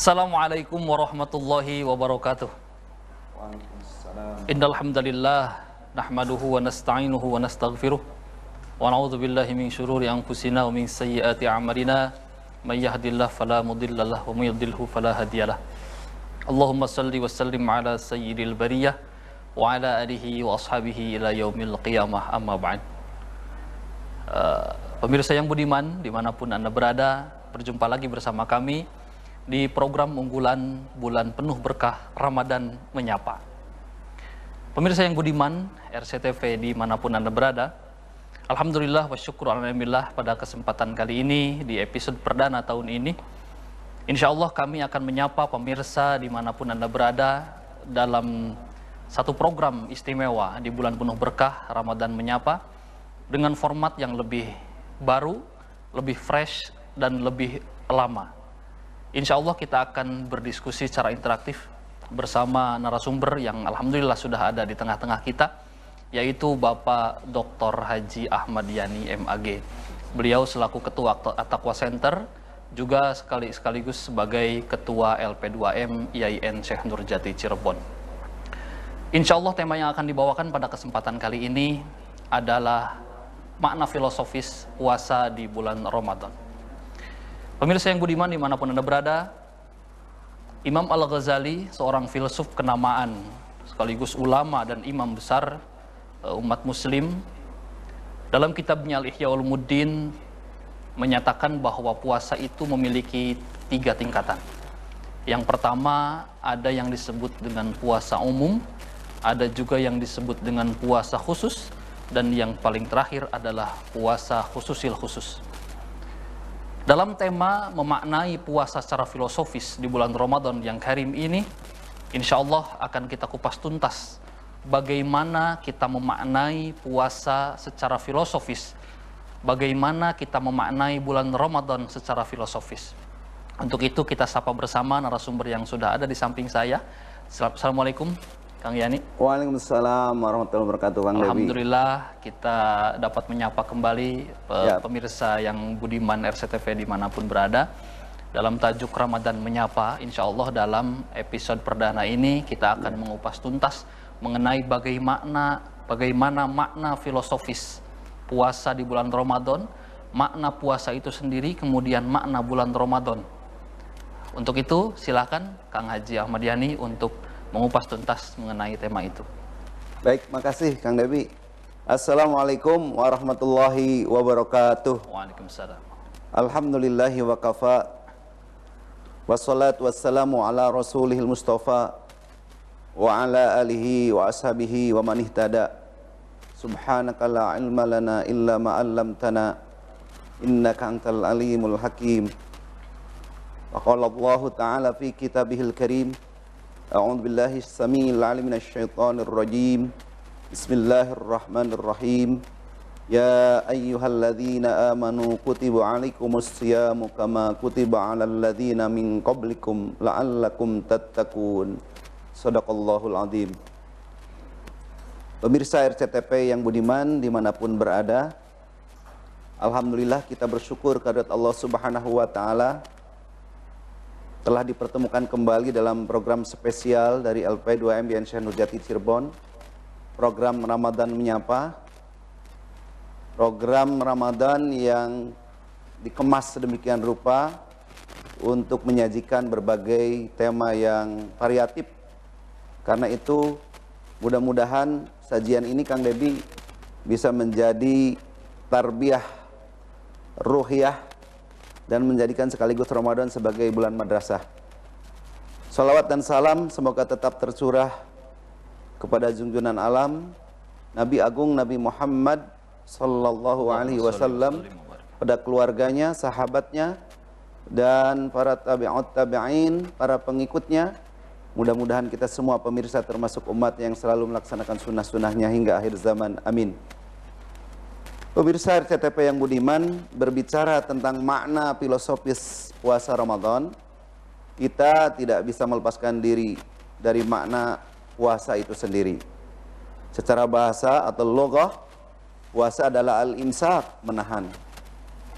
Assalamualaikum warahmatullahi wabarakatuh. Waalaikumsalam. Innal hamdalillah nahmaduhu wa nasta'inuhu wa nastaghfiruh wa na'udzu billahi min syururi anfusina wa min sayyiati a'malina may yahdihillahu fala mudhillalah wa may yudhlilhu fala hadiyalah. Allahumma shalli wa sallim ala sayyidil bariyah wa ala alihi wa ashabihi ila yaumil qiyamah, amma ba'd. Pemirsa yang budiman dimanapun Anda berada, berjumpa lagi bersama kami di program unggulan bulan penuh berkah Ramadan Menyapa. Pemirsa yang budiman, RCTV dimanapun Anda berada, alhamdulillah wa syukur alhamdulillah, pada kesempatan kali ini di episode perdana tahun ini, insya Allah kami akan menyapa pemirsa dimanapun Anda berada dalam satu program istimewa di bulan penuh berkah Ramadan Menyapa dengan format yang lebih baru, lebih fresh, dan lebih lama. Insya Allah kita akan berdiskusi secara interaktif bersama narasumber yang alhamdulillah sudah ada di tengah-tengah kita, yaitu Bapak Dr. Haji Ahmad Yani MAG. Beliau selaku Ketua At-Taqwa Center, juga sekaligus sebagai Ketua LP2M IAIN Syekh Nurjati Cirebon. Insya Allah tema yang akan dibawakan pada kesempatan kali ini adalah makna filosofis puasa di bulan Ramadan. Pemirsa yang budiman dimanapun Anda berada, Imam Al-Ghazali, seorang filsuf kenamaan sekaligus ulama dan imam besar umat muslim, dalam kitabnya Al-Ihya Ulumuddin menyatakan bahwa puasa itu memiliki 3 tingkatan. Yang pertama, ada yang disebut dengan puasa umum, ada juga yang disebut dengan puasa khusus, dan yang paling terakhir adalah puasa khususil khusus. Dalam tema memaknai puasa secara filosofis di bulan Ramadan yang karim ini, insya Allah akan kita kupas tuntas bagaimana kita memaknai puasa secara filosofis, bagaimana kita memaknai bulan Ramadan secara filosofis. Untuk itu kita sapa bersama narasumber yang sudah ada di samping saya. Assalamualaikum Kang Yani. Waalaikumsalam warahmatullahi wabarakatuh, Kang Dewi. Alhamdulillah kita dapat menyapa kembali pemirsa yang budiman RCTV dimanapun berada dalam tajuk Ramadan Menyapa. Insya Allah dalam episode perdana ini kita akan mengupas tuntas mengenai bagaimana makna filosofis puasa di bulan Ramadan, makna puasa itu sendiri, kemudian makna bulan Ramadan. Untuk itu silakan Kang Haji Ahmad Yani untuk mengupas tuntas mengenai tema itu. Baik, makasih Kang Dewi. Assalamualaikum warahmatullahi wabarakatuh. Waalaikumsalam. Alhamdulillahi wa kafa. Wassalatu wassalamu ala rasulihil mustafa wa ala alihi wa ashabihi wa man ihtada. Subhanaka la ilma lana illa ma 'allamtana innaka antal alimul hakim. Wa qala Allah ta'ala fi kitabihil karim, A'udzu billahi as-sami'il 'alim minasy syaithanir rajim. Bismillahirrahmanirrahim. Ya ayyuhalladzina amanu kutiba 'alaikumus shiyamu kama kutiba 'alal ladzina min qablikum la'allakum tattaqun. Shadaqallahul 'adzim. Pemirsa RCTP yang budiman dimanapun berada, alhamdulillah kita bersyukur kehadirat Allah Subhanahu wa taala telah dipertemukan kembali dalam program spesial dari LP2M IAIN Syekh Nurjati Cirebon, program Ramadan Menyapa, program Ramadan yang dikemas sedemikian rupa untuk menyajikan berbagai tema yang variatif. Karena itu mudah-mudahan sajian ini Kang Debi bisa menjadi tarbiyah ruhiyah dan menjadikan sekaligus Ramadan sebagai bulan madrasah. Salawat dan salam semoga tetap tercurah kepada junjungan alam Nabi Agung Nabi Muhammad sallallahu alaihi wasallam, pada keluarganya, sahabatnya, dan para tabi'ut tabi'in, para pengikutnya. Mudah-mudahan kita semua pemirsa termasuk umat yang selalu melaksanakan sunnah-sunnahnya hingga akhir zaman. Amin. Pemirsa RCTP yang budiman, berbicara tentang makna filosofis puasa Ramadan, kita tidak bisa melepaskan diri dari makna puasa itu sendiri. Secara bahasa atau loghah, puasa adalah al-imsak, menahan.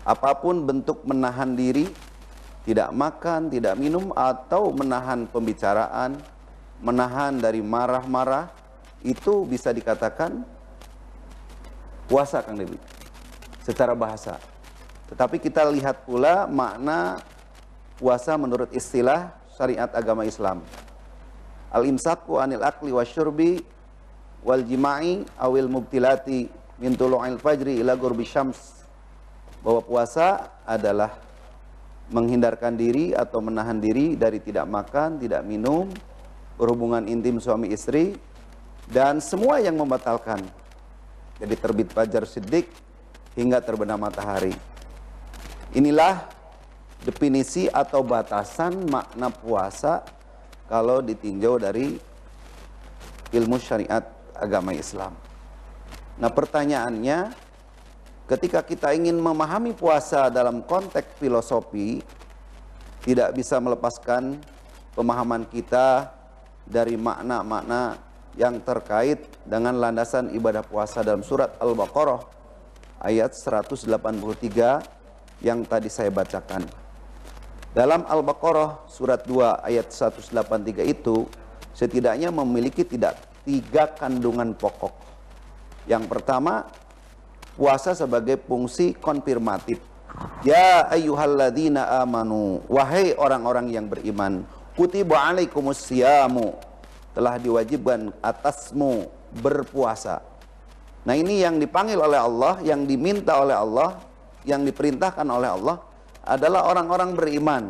Apapun bentuk menahan diri, tidak makan, tidak minum, atau menahan pembicaraan, menahan dari marah-marah, itu bisa dikatakan puasa, Kang Dewi, secara bahasa. Tetapi kita lihat pula makna puasa menurut istilah syariat agama Islam. Al-imsaku anil akli wasyurbi wal jima'i awil mubtilati min tulu'il fajri ila ghurbi syams. Bahwa puasa adalah menghindarkan diri atau menahan diri dari tidak makan, tidak minum, berhubungan intim suami istri, dan semua yang membatalkan. Jadi terbit fajar siddiq hingga terbenam matahari. Inilah definisi atau batasan makna puasa kalau ditinjau dari ilmu syariat agama Islam. Nah, pertanyaannya, ketika kita ingin memahami puasa dalam konteks filosofi, tidak bisa melepaskan pemahaman kita dari makna-makna yang terkait dengan landasan ibadah puasa dalam surat Al-Baqarah ayat 183 yang tadi saya bacakan. Dalam Al-Baqarah surat 2 ayat 183 itu setidaknya memiliki tiga kandungan pokok. Yang pertama, puasa sebagai fungsi konfirmatif. Ya ayyuhalladzina amanu, wahai orang-orang yang beriman, kutiba alaikumus siyamu, telah diwajibkan atasmu berpuasa. Nah, ini yang dipanggil oleh Allah, yang diminta oleh Allah, yang diperintahkan oleh Allah adalah orang-orang beriman.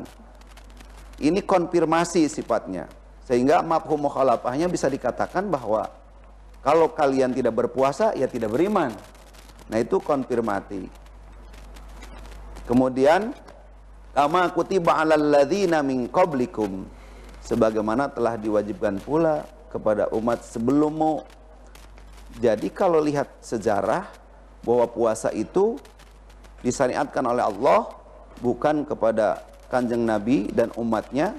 Ini konfirmasi sifatnya, sehingga mafhum mukhalafahnya bisa dikatakan bahwa kalau kalian tidak berpuasa, ya tidak beriman. Nah, itu konfirmasi. Kemudian, kama kutiba 'alal ladzina min qablikum, sebagaimana telah diwajibkan pula kepada umat sebelummu. Jadi kalau lihat sejarah bahwa puasa itu disyariatkan oleh Allah bukan kepada Kanjeng Nabi dan umatnya,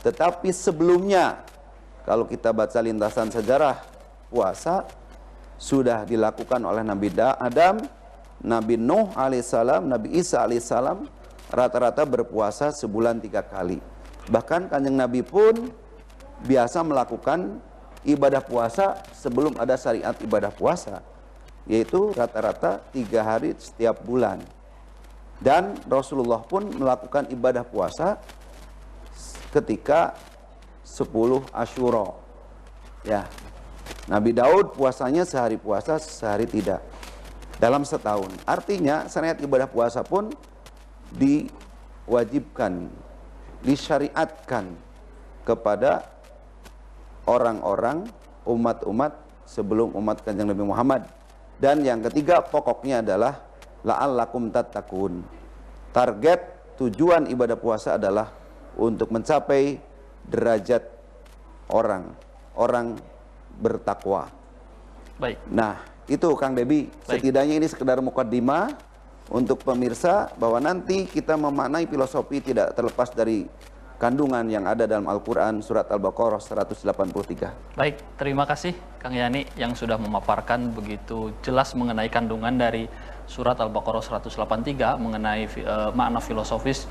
tetapi sebelumnya. Kalau kita baca lintasan sejarah, puasa sudah dilakukan oleh Nabi Adam, Nabi Nuh alaihissalam, Nabi Isa alaihissalam, rata-rata berpuasa sebulan 3 kali. Bahkan Kanjeng Nabi pun biasa melakukan ibadah puasa sebelum ada syariat ibadah puasa, yaitu rata-rata 3 hari setiap bulan. Dan Rasulullah pun melakukan ibadah puasa ketika 10 Asyura. Ya, Nabi Daud puasanya sehari puasa, sehari tidak, dalam setahun. Artinya syariat ibadah puasa pun diwajibkan, disyariatkan kepada orang-orang, umat-umat sebelum umat Kanjeng Nabi Muhammad. Dan yang ketiga pokoknya adalah la'allakum tattaqun. Target tujuan ibadah puasa adalah untuk mencapai derajat orang bertakwa. Baik. Nah, itu Kang Debi, setidaknya ini sekedar mukaddimah untuk pemirsa bahwa nanti kita memaknai filosofi tidak terlepas dari kandungan yang ada dalam Al-Quran surat Al-Baqarah 183. Baik, terima kasih Kang Yani yang sudah memaparkan begitu jelas mengenai kandungan dari surat Al-Baqarah 183 mengenai makna filosofis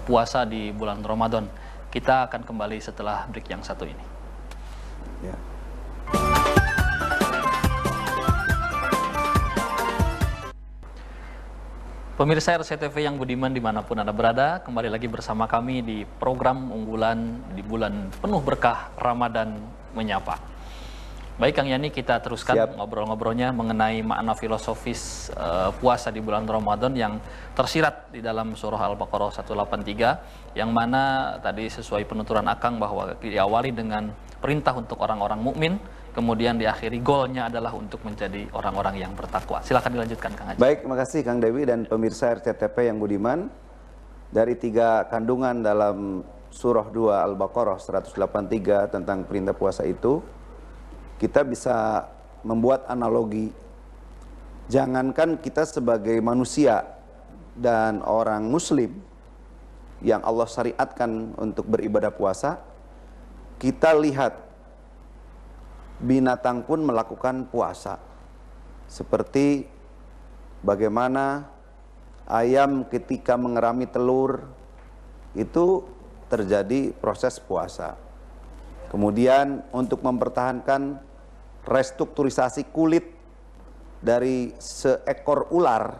puasa di bulan Ramadan. Kita akan kembali setelah break yang satu ini. Ya. Pemirsa RCTV yang budiman dimanapun Anda berada, kembali lagi bersama kami di program unggulan di bulan penuh berkah Ramadan Menyapa. Baik Kang Yani, kita teruskan ngobrol-ngobrolnya mengenai makna filosofis puasa di bulan Ramadan yang tersirat di dalam surah Al-Baqarah 183, yang mana tadi sesuai penuturan Akang bahwa diawali dengan perintah untuk orang-orang mukmin, kemudian diakhiri goalnya adalah untuk menjadi orang-orang yang bertakwa. Silakan dilanjutkan Kang Haji. Baik, terima kasih Kang Dewi dan pemirsa RCTP yang budiman. Dari 3 kandungan dalam surah 2 Al-Baqarah 183 tentang perintah puasa itu, kita bisa membuat analogi. Jangankan kita sebagai manusia dan orang muslim yang Allah syariatkan untuk beribadah puasa, kita lihat binatang pun melakukan puasa. Seperti bagaimana ayam ketika mengerami telur itu terjadi proses puasa. Kemudian untuk mempertahankan restrukturisasi kulit dari seekor ular,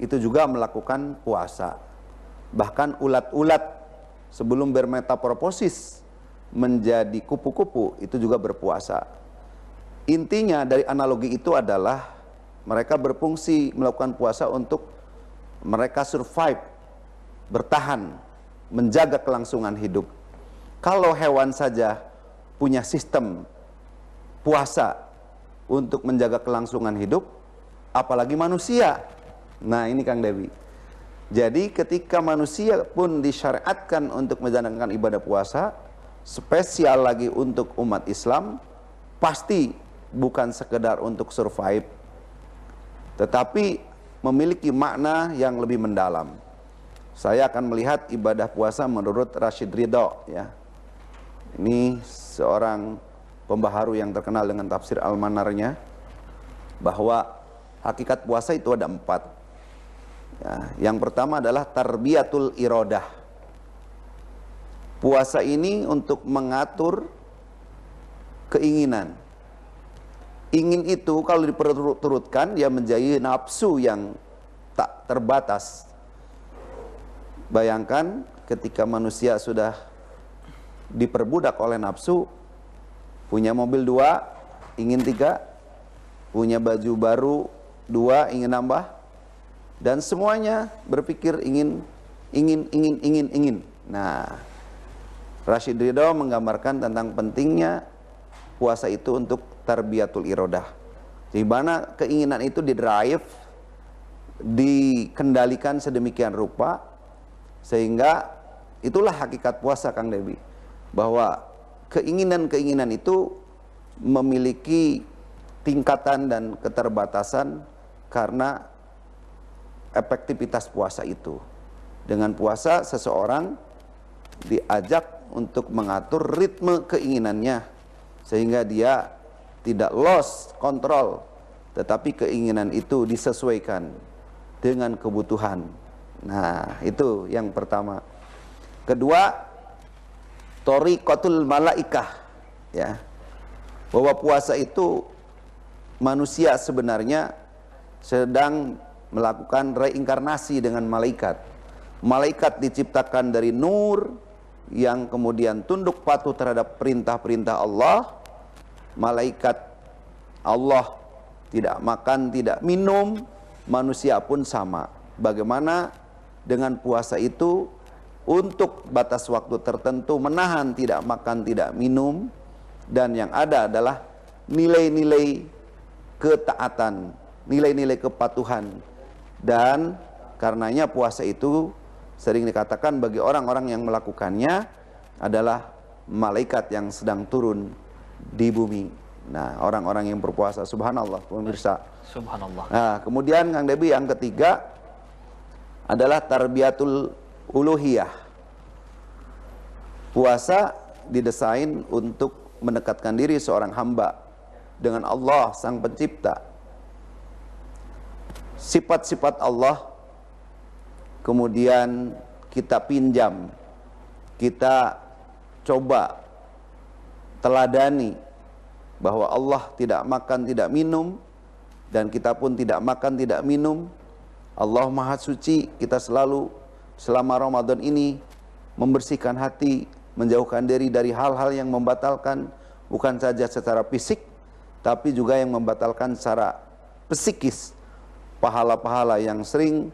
itu juga melakukan puasa. Bahkan ulat-ulat sebelum bermetamorfosis menjadi kupu-kupu itu juga berpuasa. Intinya dari analogi itu adalah mereka berfungsi melakukan puasa untuk mereka survive, bertahan, menjaga kelangsungan hidup. Kalau hewan saja punya sistem puasa untuk menjaga kelangsungan hidup, apalagi manusia. Nah ini Kang Dewi. Jadi ketika manusia pun disyariatkan untuk menjalankan ibadah puasa, spesial lagi untuk umat Islam, pasti bukan sekedar untuk survive, tetapi memiliki makna yang lebih mendalam. Saya akan melihat ibadah puasa menurut Rashid Ridho, ya. Ini seorang pembaharu yang terkenal dengan tafsir Al-Manarnya, bahwa hakikat puasa itu ada 4. Ya, yang pertama adalah tarbiyatul iradah. Puasa ini untuk mengatur keinginan. Ingin itu kalau diperturutkan dia menjadi nafsu yang tak terbatas. Bayangkan ketika manusia sudah diperbudak oleh nafsu, punya mobil 2, ingin 3, punya baju baru 2, ingin nambah, dan semuanya berpikir ingin. Nah, Rashid Ridho menggambarkan tentang pentingnya puasa itu untuk tarbiyatul iradah, di mana keinginan itu didrive, dikendalikan sedemikian rupa, sehingga itulah hakikat puasa Kang Dewi, bahwa keinginan-keinginan itu memiliki tingkatan dan keterbatasan karena efektivitas puasa itu. Dengan puasa seseorang diajak untuk mengatur ritme keinginannya, sehingga dia tidak lost kontrol, tetapi keinginan itu disesuaikan dengan kebutuhan. Nah, itu yang pertama. Kedua, thariqatul malaikah, ya. Bahwa puasa itu manusia sebenarnya sedang melakukan reinkarnasi dengan malaikat. Malaikat diciptakan dari nur yang kemudian tunduk patuh terhadap perintah-perintah Allah. Malaikat Allah tidak makan, tidak minum, manusia pun sama. Bagaimana dengan puasa itu untuk batas waktu tertentu menahan tidak makan, tidak minum, dan yang ada adalah nilai-nilai ketaatan, nilai-nilai kepatuhan. Dan karenanya puasa itu sering dikatakan bagi orang-orang yang melakukannya adalah malaikat yang sedang turun di bumi. Nah, orang-orang yang berpuasa, subhanallah pemirsa. Subhanallah. Nah, kemudian Kang Debi yang ketiga adalah tarbiyatul uluhiyah. Puasa didesain untuk mendekatkan diri seorang hamba dengan Allah Sang Pencipta. Sifat-sifat Allah kemudian kita pinjam, kita coba teladani, bahwa Allah tidak makan, tidak minum, dan kita pun tidak makan, tidak minum. Allah Maha Suci, kita selalu selama Ramadan ini membersihkan hati, menjauhkan diri dari hal-hal yang membatalkan, bukan saja secara fisik, tapi juga yang membatalkan secara psikis. Pahala-pahala yang sering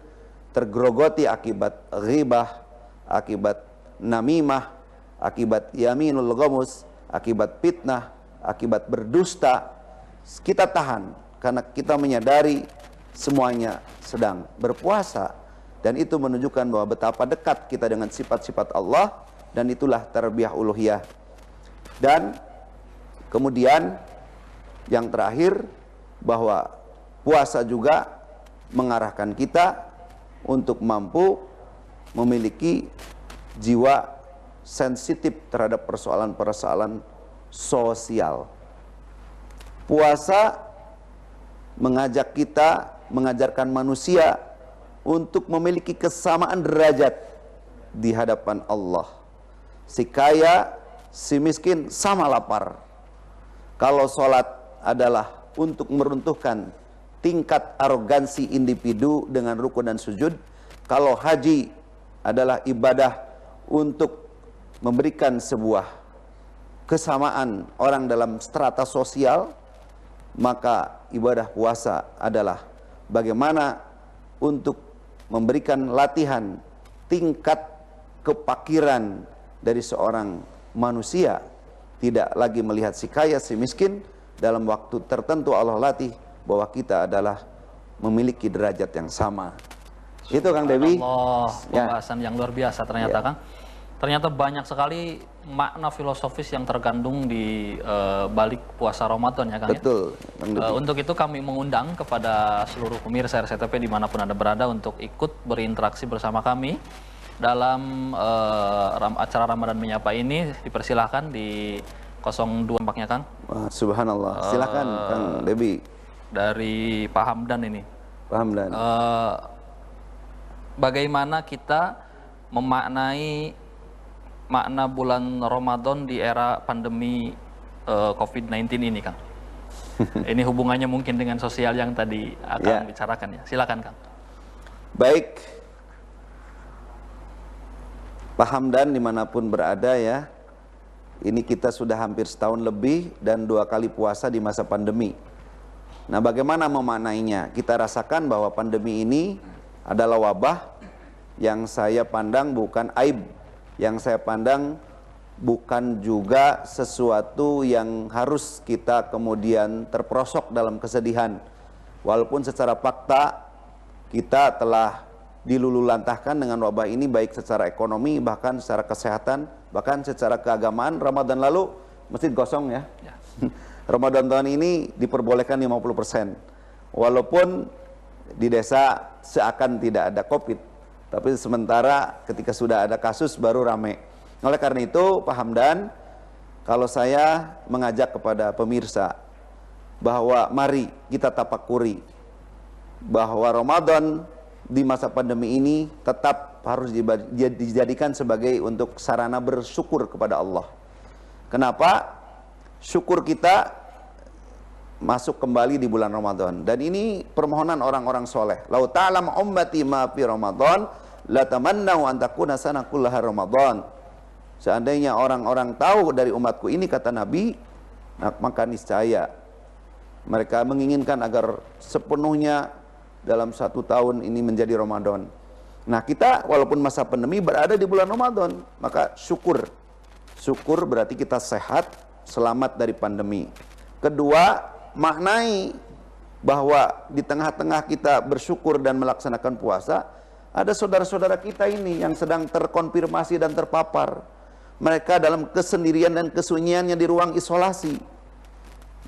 tergerogoti akibat ghibah, akibat namimah, akibat yaminul ghamus, akibat fitnah, akibat berdusta, kita tahan karena kita menyadari semuanya sedang berpuasa, dan itu menunjukkan bahwa betapa dekat kita dengan sifat-sifat Allah, dan itulah tarbiyah uluhiyah. Dan kemudian yang terakhir, bahwa puasa juga mengarahkan kita untuk mampu memiliki jiwa sensitif terhadap persoalan-persoalan sosial. Puasa mengajak kita, mengajarkan manusia untuk memiliki kesamaan derajat di hadapan Allah. Si kaya, si miskin sama lapar. Kalau sholat adalah untuk meruntuhkan tingkat arogansi individu dengan rukun dan sujud, kalau haji adalah ibadah untuk memberikan sebuah kesamaan orang dalam strata sosial, maka ibadah puasa adalah bagaimana untuk memberikan latihan tingkat kepakiran dari seorang manusia, tidak lagi melihat si kaya si miskin. Dalam waktu tertentu Allah latih bahwa kita adalah memiliki derajat yang sama. Itu Kang Dewi. Pembahasan yang luar biasa ternyata, Kang. Ternyata banyak sekali makna filosofis yang terkandung di balik puasa Ramadan ya, Kang. Betul. Untuk itu kami mengundang kepada seluruh pemirsa RCTP dimanapun Anda berada untuk ikut berinteraksi bersama kami dalam acara Ramadan Menyapa ini. Dipersilahkan di 02 tampaknya, Kang. Subhanallah. Silakan Kang Debi. Dari Pak Hamdan ini. Pak Hamdan. Bagaimana kita memaknai makna bulan Ramadan di era pandemi COVID-19 ini, Kang? Ini hubungannya mungkin dengan sosial yang tadi akan bicarakan ya. Silakan, Kang. Baik. Pak Hamdan dimanapun berada ya, ini kita sudah hampir setahun lebih dan 2 kali puasa di masa pandemi. Nah, bagaimana memaknainya? Kita rasakan bahwa pandemi ini adalah wabah yang saya pandang bukan aib, yang saya pandang bukan juga sesuatu yang harus kita kemudian terperosok dalam kesedihan. Walaupun secara fakta kita telah dilululantahkan dengan wabah ini, baik secara ekonomi, bahkan secara kesehatan, bahkan secara keagamaan. Ramadan lalu masjid kosong ya. Ramadan tahun ini diperbolehkan 50%. Walaupun di desa seakan tidak ada COVID, tapi sementara ketika sudah ada kasus baru rame. Oleh karena itu Pak Hamdan, kalau saya mengajak kepada pemirsa bahwa mari kita tafakuri bahwa Ramadan di masa pandemi ini tetap harus dijadikan sebagai untuk sarana bersyukur kepada Allah. Kenapa? Syukur kita masuk kembali di bulan Ramadan. Dan ini permohonan orang-orang soleh. Lau ta'lam ummati ma fi Ramadan la tamannau an takuna sana kullaha Ramadan. Seandainya orang-orang tahu dari umatku ini, kata Nabi, maka niscaya mereka menginginkan agar sepenuhnya dalam 1 tahun ini menjadi Ramadan. Nah, kita walaupun masa pandemi berada di bulan Ramadan, maka syukur. Syukur berarti kita sehat, selamat dari pandemi. Kedua, maknai bahwa di tengah-tengah kita bersyukur dan melaksanakan puasa, ada saudara-saudara kita ini yang sedang terkonfirmasi dan terpapar. Mereka dalam kesendirian dan kesunyiannya di ruang isolasi.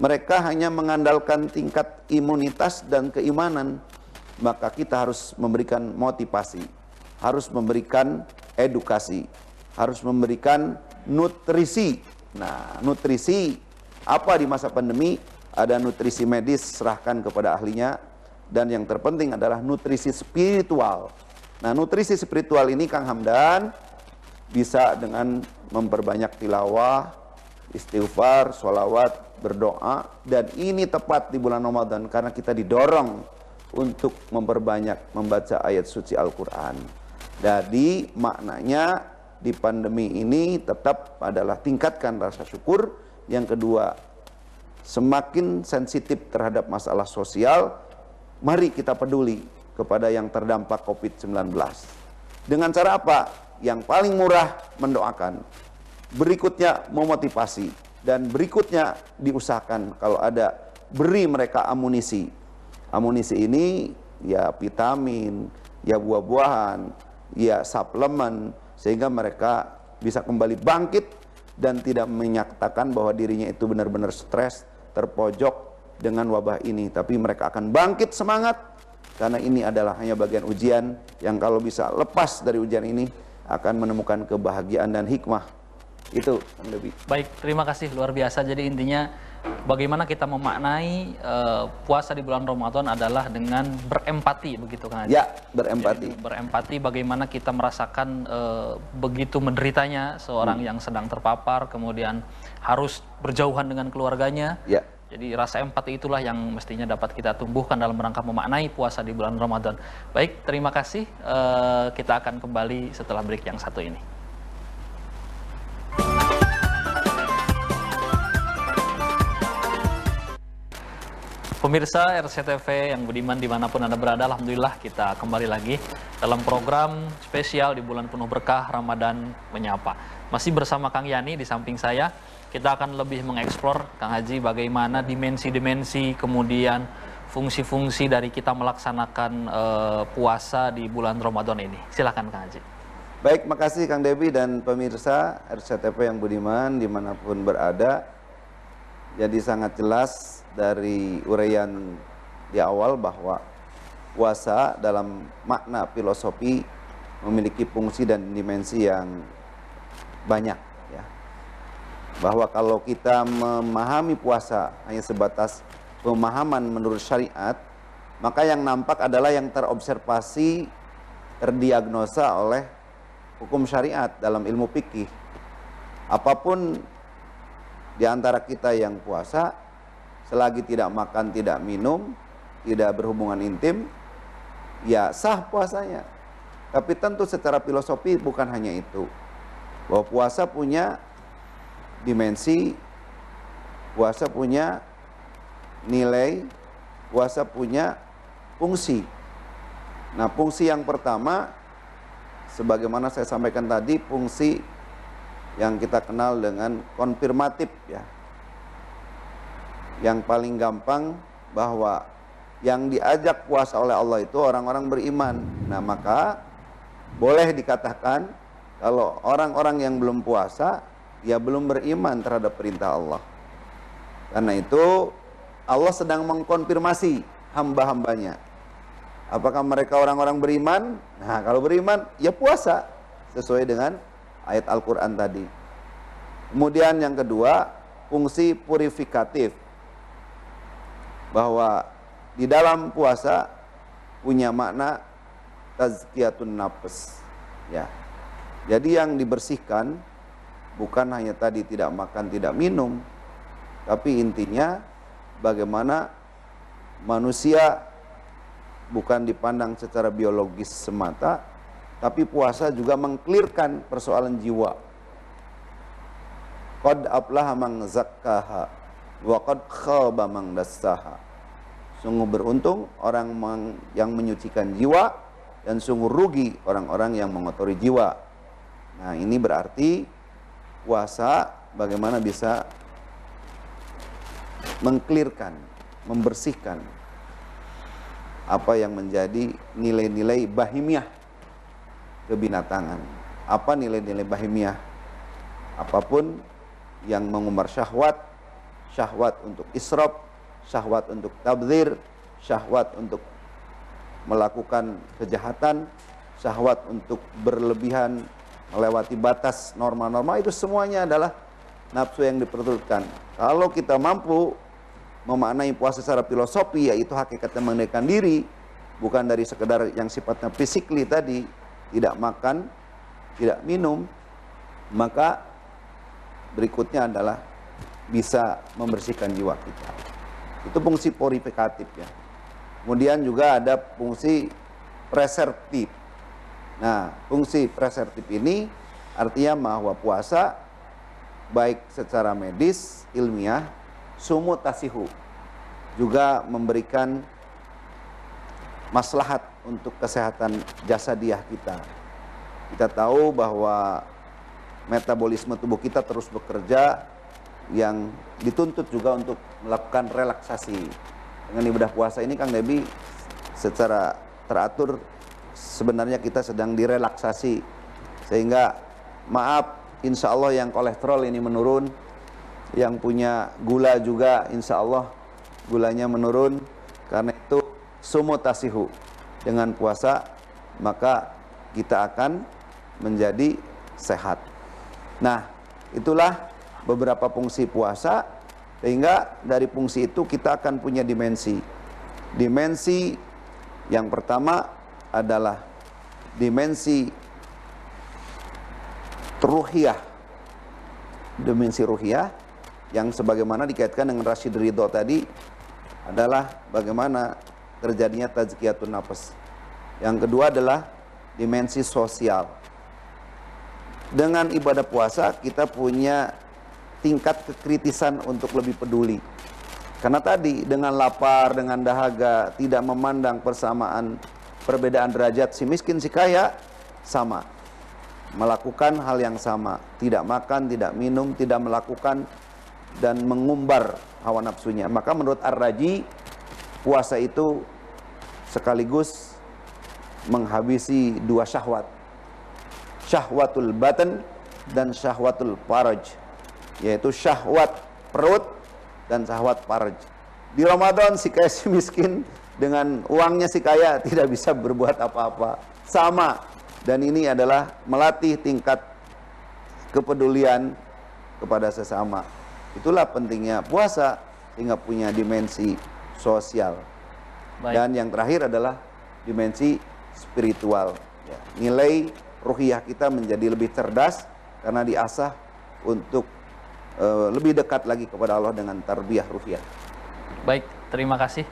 Mereka hanya mengandalkan tingkat imunitas dan keimanan. Maka kita harus memberikan motivasi, harus memberikan edukasi, harus memberikan nutrisi. Nah, nutrisi apa di masa pandemi? Ada nutrisi medis, serahkan kepada ahlinya. Dan yang terpenting adalah nutrisi spiritual. Nah, nutrisi spiritual ini Kang Hamdan bisa dengan memperbanyak tilawah, istighfar, sholawat, berdoa. Dan ini tepat di bulan Ramadan karena kita didorong untuk memperbanyak membaca ayat suci Al-Quran. Jadi maknanya di pandemi ini tetap adalah tingkatkan rasa syukur. Yang kedua, semakin sensitif terhadap masalah sosial, mari kita peduli kepada yang terdampak COVID-19. Dengan cara apa? Yang paling murah, mendoakan. Berikutnya memotivasi. Dan berikutnya diusahakan kalau ada, beri mereka amunisi. Amunisi ini ya vitamin, ya buah-buahan, ya suplemen, sehingga mereka bisa kembali bangkit dan tidak menyatakan bahwa dirinya itu benar-benar stres, terpojok dengan wabah ini. Tapi mereka akan bangkit semangat, karena ini adalah hanya bagian ujian yang kalau bisa lepas dari ujian ini akan menemukan kebahagiaan dan hikmah. Itu yang lebih. Baik, terima kasih, luar biasa. Jadi intinya bagaimana kita memaknai puasa di bulan Ramadan adalah dengan berempati, begitu kan? Ya, berempati. Jadi, berempati bagaimana kita merasakan begitu menderitanya seorang yang sedang terpapar, kemudian harus berjauhan dengan keluarganya. Ya. Jadi rasa empati itulah yang mestinya dapat kita tumbuhkan dalam rangka memaknai puasa di bulan Ramadan. Baik, terima kasih. Kita akan kembali setelah break yang satu ini. Pemirsa RCTV yang budiman dimanapun Anda berada, Alhamdulillah kita kembali lagi dalam program spesial di bulan penuh berkah Ramadan Menyapa. Masih bersama Kang Yani di samping saya, kita akan lebih mengeksplor, Kang Haji, bagaimana dimensi-dimensi kemudian fungsi-fungsi dari kita melaksanakan puasa di bulan Ramadan ini. Silakan Kang Haji. Baik, makasih Kang Debi dan pemirsa RCTV yang budiman dimanapun berada. Jadi sangat jelas dari uraian di awal bahwa puasa dalam makna filosofi memiliki fungsi dan dimensi yang banyak, ya. Bahwa kalau kita memahami puasa hanya sebatas pemahaman menurut syariat, maka yang nampak adalah yang terobservasi, terdiagnosa oleh hukum syariat dalam ilmu fikih. Apapun di antara kita yang puasa, selagi tidak makan, tidak minum, tidak berhubungan intim, ya sah puasanya. Tapi tentu secara filosofi bukan hanya itu. Bahwa puasa punya dimensi, puasa punya nilai, puasa punya fungsi. Nah, fungsi yang pertama, sebagaimana saya sampaikan tadi, fungsi yang kita kenal dengan konfirmatif, ya. Yang paling gampang bahwa yang diajak puasa oleh Allah itu orang-orang beriman. Nah, maka boleh dikatakan kalau orang-orang yang belum puasa, ya belum beriman terhadap perintah Allah. Karena itu Allah sedang mengkonfirmasi hamba-hambanya. Apakah mereka orang-orang beriman? Nah, kalau beriman, ya puasa sesuai dengan ayat Al-Quran tadi. Kemudian yang kedua, fungsi purifikatif. Bahwa di dalam puasa punya makna tazkiyatun nafs, ya. Jadi yang dibersihkan bukan hanya tadi tidak makan, tidak minum, tapi intinya bagaimana manusia bukan dipandang secara biologis semata, tapi puasa juga mengklirkan persoalan jiwa. Qad aflaha man zakkaha wa qad khaba man dassaha. Sungguh beruntung orang yang menyucikan jiwa, dan sungguh rugi orang-orang yang mengotori jiwa. Nah, ini berarti puasa bagaimana bisa mengklirkan, membersihkan apa yang menjadi nilai-nilai bahimiah kebinatangan. Apa nilai-nilai bahimiah? Apapun yang mengumbar syahwat, syahwat untuk israf, syahwat untuk tabdzir, syahwat untuk melakukan kejahatan, syahwat untuk berlebihan, melewati batas norma-norma, itu semuanya adalah nafsu yang diperturutkan. Kalau kita mampu memaknai puasa secara filosofi, yaitu hakikatnya mengendalikan diri, bukan dari sekedar yang sifatnya fisikly tadi, tidak makan, tidak minum, maka berikutnya adalah bisa membersihkan jiwa kita. Itu fungsi purifikatif, ya. Kemudian juga ada fungsi preservatif. Nah, fungsi preservatif ini artinya bahwa puasa baik secara medis, ilmiah, sumut tasihu, juga memberikan maslahat untuk kesehatan jasadiah kita. Kita tahu bahwa metabolisme tubuh kita terus bekerja, yang dituntut juga untuk melakukan relaksasi. Dengan ibadah puasa ini, Kang Debi, secara teratur sebenarnya kita sedang direlaksasi, sehingga maaf, insya Allah yang kolesterol ini menurun, yang punya gula juga insya Allah gulanya menurun. Karena itu sumut tasihu, dengan puasa maka kita akan menjadi sehat. Nah, itulah beberapa fungsi puasa Sehingga dari fungsi itu kita akan punya dimensi. Dimensi yang pertama adalah dimensi ruhiyah. Dimensi ruhiyah yang sebagaimana dikaitkan dengan Rashid Ridho tadi adalah bagaimana terjadinya tazkiyatun nafas. Yang kedua adalah dimensi sosial. Dengan ibadah puasa kita punya tingkat kekritisan untuk lebih peduli. Karena tadi dengan lapar, dengan dahaga, tidak memandang persamaan perbedaan derajat si miskin si kaya, sama. Melakukan hal yang sama, tidak makan, tidak minum, tidak melakukan dan mengumbar hawa nafsunya. Maka menurut Ar-Raji, puasa itu sekaligus menghabisi dua syahwat. Syahwatul batan dan syahwatul faraj, yaitu syahwat perut dan syahwat faraj. Di Ramadan si kaya si miskin dengan uangnya si kaya tidak bisa berbuat apa-apa. Sama. Dan ini adalah melatih tingkat kepedulian kepada sesama. Itulah pentingnya puasa, sehingga punya dimensi sosial. Baik. Dan yang terakhir adalah dimensi spiritual. Ya, nilai ruhiyah kita menjadi lebih cerdas karena diasah untuk lebih dekat lagi kepada Allah dengan tarbiyah ruhiyah. Baik, terima kasih.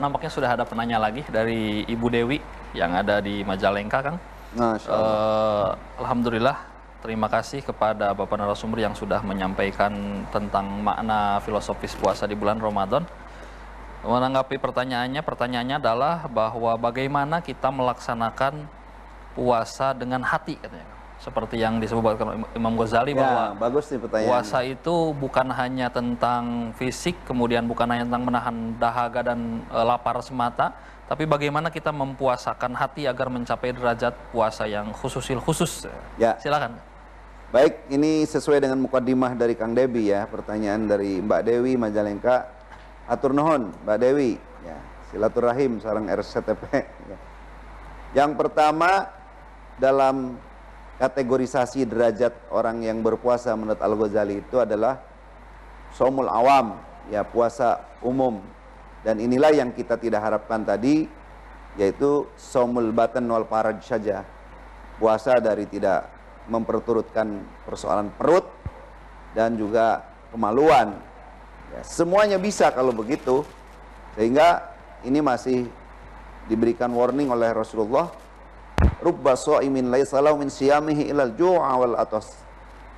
Nampaknya sudah ada penanya lagi dari Ibu Dewi yang ada di Majalengka, Kang. Masya Allah. Alhamdulillah, terima kasih kepada Bapak narasumber yang sudah menyampaikan tentang makna filosofis puasa di bulan Ramadan. Menanggapi pertanyaannya adalah bahwa bagaimana kita melaksanakan puasa dengan hati, katanya. Seperti yang disebutkan Imam Ghazali bahwa bagus nih pertanyaannya. puasa itu bukan hanya tentang fisik, kemudian bukan hanya tentang menahan dahaga dan lapar semata, tapi bagaimana kita mempuasakan hati agar mencapai derajat puasa yang khusus. Ya. Silakan. Baik, ini sesuai dengan mukaddimah dari Kang Debi ya, pertanyaan dari Mbak Dewi Majalengka. Atur nuhun Mbak Dewi, ya, silaturahim sareng RCTP. Ya. Yang pertama, dalam kategorisasi derajat orang yang berpuasa menurut Al-Ghazali itu adalah shaumul awam, ya, puasa umum. Dan inilah yang kita tidak harapkan tadi, yaitu shaumul batan wal faraj saja. Puasa dari tidak memperturutkan persoalan perut dan juga kemaluan. Ya, semuanya bisa kalau begitu. Sehingga ini masih diberikan warning oleh Rasulullah, rubba sha'imin laisa lahu min siyamihi ilal ju'a wal atas.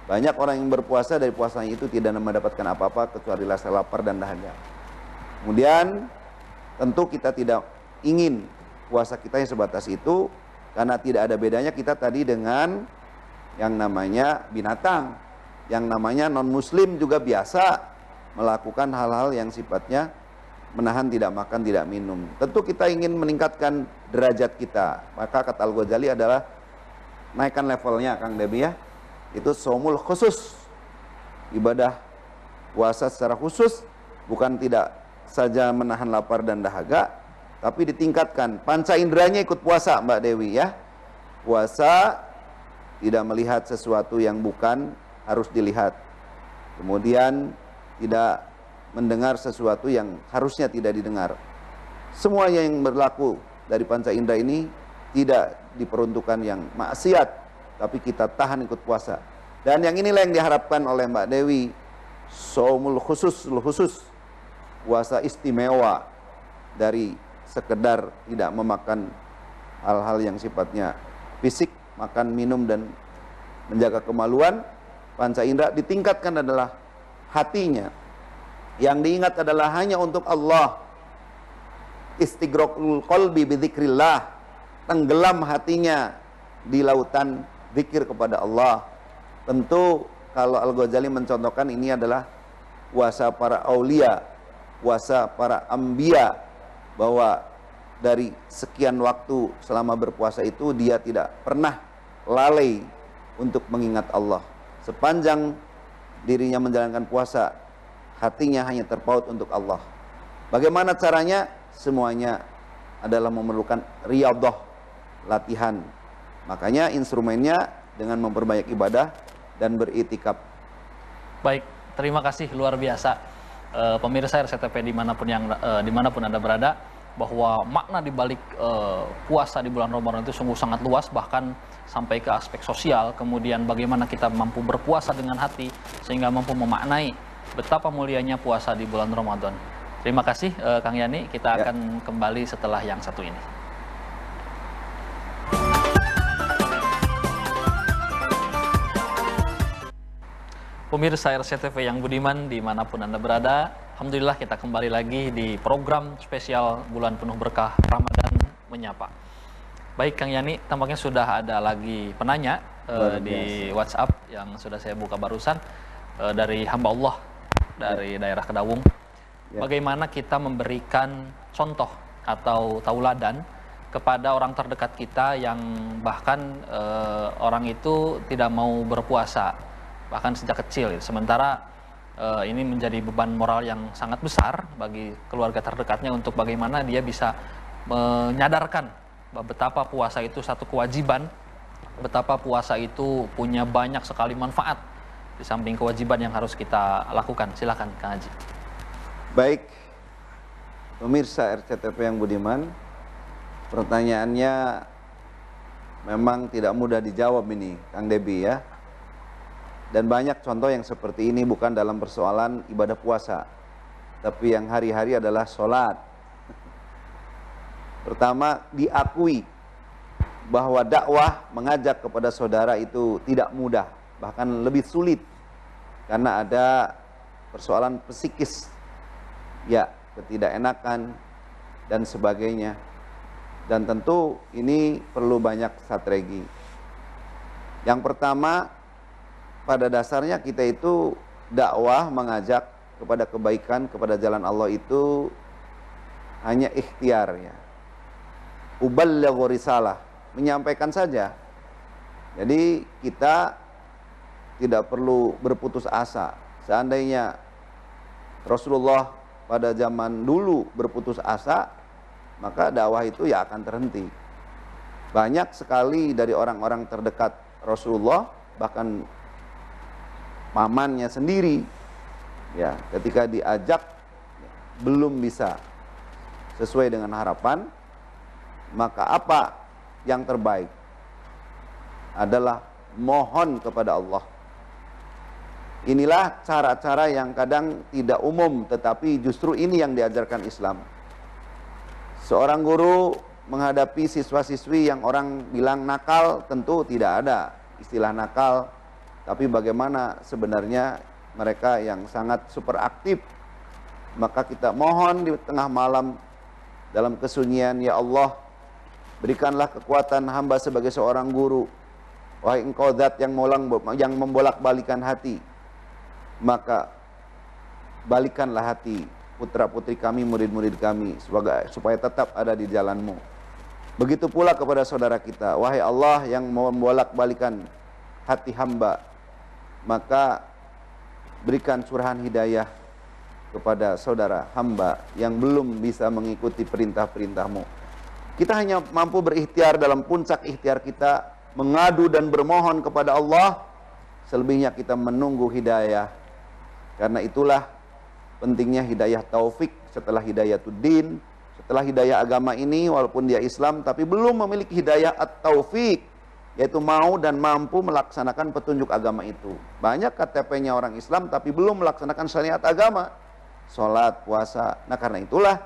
Banyak orang yang berpuasa, dari puasanya itu tidak mendapatkan apa-apa kecuali rasa lapar dan dahaga. Kemudian tentu kita tidak ingin puasa kita yang sebatas itu, karena tidak ada bedanya kita tadi dengan yang namanya binatang, yang namanya non-muslim juga biasa melakukan hal-hal yang sifatnya menahan tidak makan, tidak minum. Tentu kita ingin meningkatkan derajat kita. Maka kata Al-Ghazali adalah naikkan levelnya, Kang Debi ya. Itu shaumul khusus. Ibadah puasa secara khusus, bukan tidak saja menahan lapar dan dahaga, tapi ditingkatkan. Panca inderanya ikut puasa, Mbak Dewi ya. Puasa tidak melihat sesuatu yang bukan harus dilihat. Kemudian tidak mendengar sesuatu yang harusnya tidak didengar. Semua yang berlaku dari panca indera ini tidak diperuntukkan yang maksiat, tapi kita tahan ikut puasa. Dan yang inilah yang diharapkan oleh Mbak Dewi, shaumul khusus, puasa istimewa, dari sekedar tidak memakan hal-hal yang sifatnya fisik, makan, minum, dan menjaga kemaluan. Panca indera ditingkatkan adalah hatinya. Yang diingat adalah hanya untuk Allah. Istighraqul qalbi bidzikrillah, tenggelam hatinya di lautan zikir kepada Allah. Tentu kalau Al-Ghazali mencontohkan ini adalah puasa para aulia, puasa para anbiya, bahwa dari sekian waktu selama berpuasa itu dia tidak pernah lalai untuk mengingat Allah. Sepanjang dirinya menjalankan puasa, hatinya hanya terpaut untuk Allah. Bagaimana caranya? Semuanya adalah memerlukan riyadhah, latihan. Makanya instrumennya dengan memperbanyak ibadah dan beritikaf. Baik, terima kasih luar biasa. Pemirsa RCTP dimanapun Anda berada, bahwa makna di balik puasa di bulan Ramadan itu sungguh sangat luas, bahkan sampai ke aspek sosial, kemudian bagaimana kita mampu berpuasa dengan hati sehingga mampu memaknai betapa mulianya puasa di bulan Ramadan. Terima kasih Kang Yani, kita akan kembali setelah yang satu ini. Pemirsa RCTV yang budiman dimanapun Anda berada, Alhamdulillah kita kembali lagi di program spesial Bulan Penuh Berkah Ramadan Menyapa. Baik Kang Yani, tampaknya sudah ada lagi penanya di WhatsApp yang sudah saya buka barusan, dari hamba Allah dari daerah Kedawung. Bagaimana kita memberikan contoh atau tauladan kepada orang terdekat kita yang bahkan orang itu tidak mau berpuasa bahkan sejak kecil, sementara ini menjadi beban moral yang sangat besar bagi keluarga terdekatnya untuk bagaimana dia bisa menyadarkan betapa puasa itu satu kewajiban, betapa puasa itu punya banyak sekali manfaat di samping kewajiban yang harus kita lakukan. Silakan Kang Haji. Baik, pemirsa RCTP yang budiman, pertanyaannya memang tidak mudah dijawab ini, Kang Debi ya. Dan banyak contoh yang seperti ini bukan dalam persoalan ibadah puasa, tapi yang hari-hari adalah sholat. Pertama, diakui bahwa dakwah mengajak kepada saudara itu tidak mudah, bahkan lebih sulit, karena ada persoalan psikis, ya, ketidakenakan, dan sebagainya. Dan tentu ini perlu banyak strategi. Yang pertama, pada dasarnya kita itu dakwah mengajak kepada kebaikan, kepada jalan Allah itu hanya ikhtiar ya. Uballighu risalah, menyampaikan saja. Jadi kita tidak perlu berputus asa. Seandainya Rasulullah pada zaman dulu berputus asa, maka dakwah itu ya akan terhenti. Banyak sekali dari orang-orang terdekat Rasulullah, bahkan pamannya sendiri, ya, ketika diajak belum bisa sesuai dengan harapan, maka apa yang terbaik adalah mohon kepada Allah. Inilah cara-cara yang kadang tidak umum, tetapi justru ini yang diajarkan Islam. Seorang guru menghadapi siswa-siswi yang orang bilang nakal, tentu tidak ada istilah nakal, tapi bagaimana sebenarnya mereka yang sangat super aktif. Maka kita mohon di tengah malam dalam kesunyian, ya Allah, berikanlah kekuatan hamba sebagai seorang guru. Wahai Engkau zat yang membolak-balikan hati, maka balikanlah hati putra-putri kami, murid-murid kami, supaya tetap ada di jalan-Mu. Begitu pula kepada saudara kita, wahai Allah yang membolak-balikan hati hamba, maka berikan curahan hidayah kepada saudara hamba yang belum bisa mengikuti perintah-perintah-Mu. Kita hanya mampu berikhtiar dalam puncak ikhtiar kita, mengadu dan bermohon kepada Allah. Selebihnya kita menunggu hidayah. Karena itulah pentingnya hidayah taufik setelah hidayatuddin, setelah hidayah agama ini. Walaupun dia Islam, tapi belum memiliki hidayah at-taufik, yaitu mau dan mampu melaksanakan petunjuk agama itu. Banyak KTP-nya orang Islam tapi belum melaksanakan syariat agama, sholat, puasa. Nah, karena itulah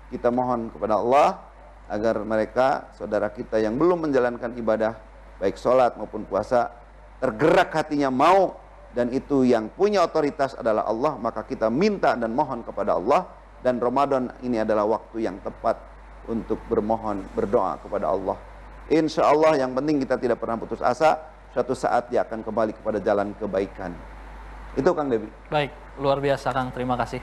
kita mohon kepada Allah agar mereka, saudara kita yang belum menjalankan ibadah baik sholat maupun puasa, tergerak hatinya mau, dan itu yang punya otoritas adalah Allah. Maka kita minta dan mohon kepada Allah, dan Ramadan ini adalah waktu yang tepat untuk bermohon, berdoa kepada Allah. Insya Allah yang penting kita tidak pernah putus asa. Suatu saat dia akan kembali kepada jalan kebaikan. Itu Kang Debi. Baik, luar biasa Kang, terima kasih.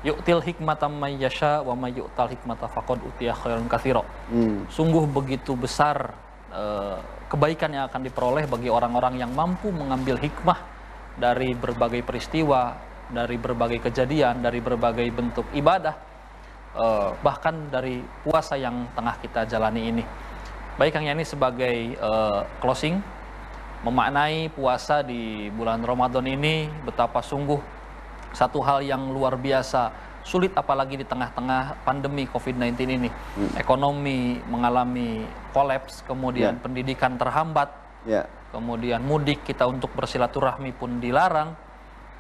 Yu'til hikmata may yasha wa may yu'tal hikmata faqad utiya khairan katsira. Sungguh begitu besar kebaikan yang akan diperoleh bagi orang-orang yang mampu mengambil hikmah dari berbagai peristiwa, dari berbagai kejadian, dari berbagai bentuk ibadah, bahkan dari puasa yang tengah kita jalani ini. Baik Kang Yani, sebagai closing, memaknai puasa di bulan Ramadan ini betapa sungguh satu hal yang luar biasa sulit, apalagi di tengah-tengah pandemi COVID-19 ini. Ekonomi mengalami kolaps, kemudian pendidikan terhambat, kemudian mudik kita untuk bersilaturahmi pun dilarang.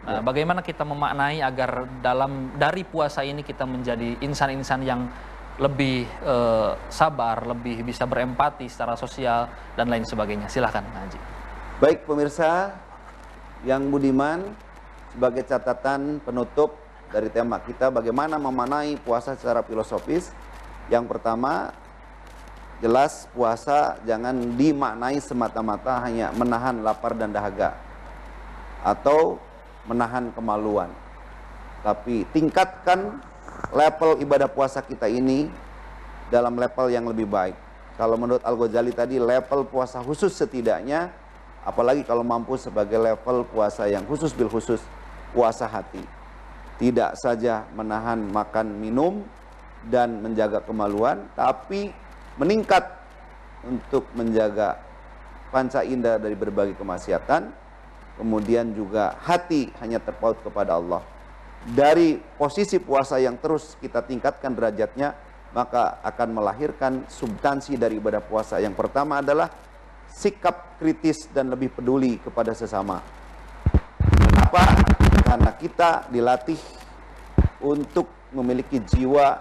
Nah, bagaimana kita memaknai agar dari puasa ini kita menjadi insan-insan yang lebih sabar, lebih bisa berempati secara sosial dan lain sebagainya. Silahkan, Haji. Baik pemirsa yang budiman, sebagai catatan penutup dari tema kita, bagaimana memaknai puasa secara filosofis. Yang pertama, jelas puasa jangan dimaknai semata-mata hanya menahan lapar dan dahaga atau menahan kemaluan. Tapi tingkatkan level ibadah puasa kita ini dalam level yang lebih baik. Kalau menurut Al-Ghazali tadi, level puasa khusus setidaknya, apalagi kalau mampu sebagai level puasa yang khusus bil khusus, puasa hati. Tidak saja menahan makan minum dan menjaga kemaluan, tapi meningkat untuk menjaga panca indera dari berbagai kemaksiatan. Kemudian juga hati hanya terpaut kepada Allah. Dari posisi puasa yang terus kita tingkatkan derajatnya, maka akan melahirkan substansi dari ibadah puasa. Yang pertama adalah sikap kritis dan lebih peduli kepada sesama. Kenapa? Karena kita dilatih untuk memiliki jiwa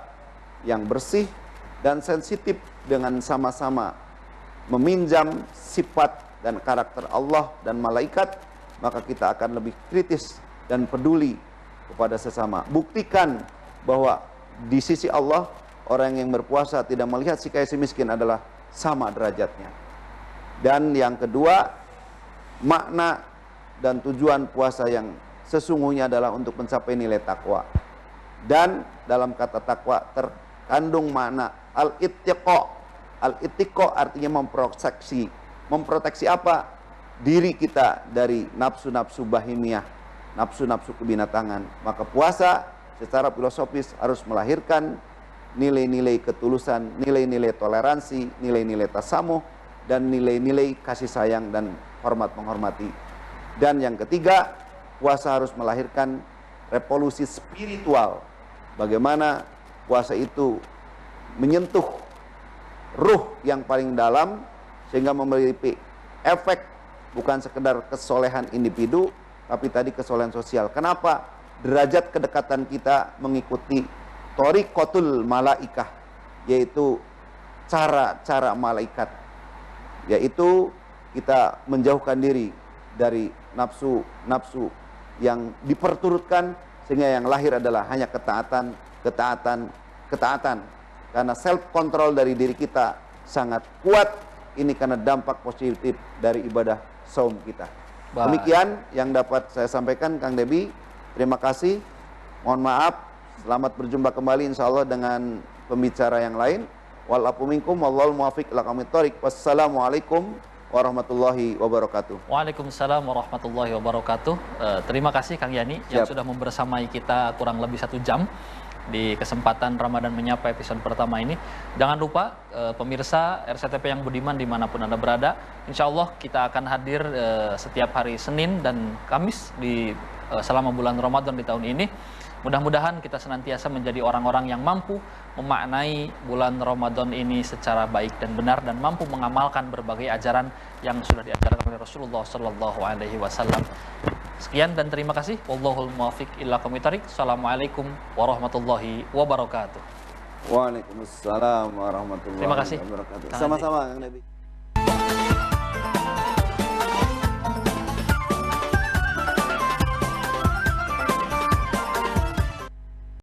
yang bersih dan sensitif dengan sama-sama meminjam sifat dan karakter Allah dan malaikat, maka kita akan lebih kritis dan peduli kepada sesama. Buktikan bahwa di sisi Allah, orang yang berpuasa tidak melihat si kaya si miskin adalah sama derajatnya. Dan yang kedua, makna dan tujuan puasa yang sesungguhnya adalah untuk mencapai nilai takwa. Dan dalam kata takwa terkandung makna al-ittiqa. Al-ittiqa artinya memproteksi. Memproteksi apa? Diri kita dari nafsu-nafsu bahimiyah, nafsu-nafsu kebinatangan. Maka puasa secara filosofis harus melahirkan nilai-nilai ketulusan, nilai-nilai toleransi, nilai-nilai tasamuh, dan nilai-nilai kasih sayang dan hormat menghormati. Dan yang ketiga, puasa harus melahirkan revolusi spiritual. Bagaimana puasa itu menyentuh ruh yang paling dalam sehingga memiliki efek bukan sekedar kesolehan individu, tapi tadi kesolehan sosial. Kenapa? Derajat kedekatan kita mengikuti thariqatul malaikah, yaitu cara-cara malaikat, yaitu kita menjauhkan diri dari nafsu-nafsu yang diperturutkan, sehingga yang lahir adalah hanya ketaatan. Karena self control dari diri kita sangat kuat, ini karena dampak positif dari ibadah saum kita. Demikian yang dapat saya sampaikan, Kang Debi. Terima kasih. Mohon maaf. Selamat berjumpa kembali insya Allah dengan pembicara yang lain. Walafu minkum wallahul muwaffiq ila aqwamit thoriq. Wassalamualaikum warahmatullahi wabarakatuh. Waalaikumsalam warahmatullahi wabarakatuh. Terima kasih Kang Yani yang sudah membersamai kita kurang lebih 1 jam di kesempatan Ramadan Menyapa episode pertama ini. Jangan lupa pemirsa RCTP yang budiman dimanapun Anda berada, insya Allah kita akan hadir setiap hari Senin dan Kamis selama bulan Ramadan di tahun ini. Mudah-mudahan kita senantiasa menjadi orang-orang yang mampu memaknai bulan Ramadan ini secara baik dan benar, dan mampu mengamalkan berbagai ajaran yang sudah diajarkan oleh Rasulullah Sallallahu Alaihi Wasallam. Sekian dan terima kasih. Wallahul muwaffiq ila aqwamit thoriq. Assalamualaikum warahmatullahi wabarakatuh. Waalaikumsalam warahmatullahi wabarakatuh. Terima kasih. Sama-sama Kang Nabi.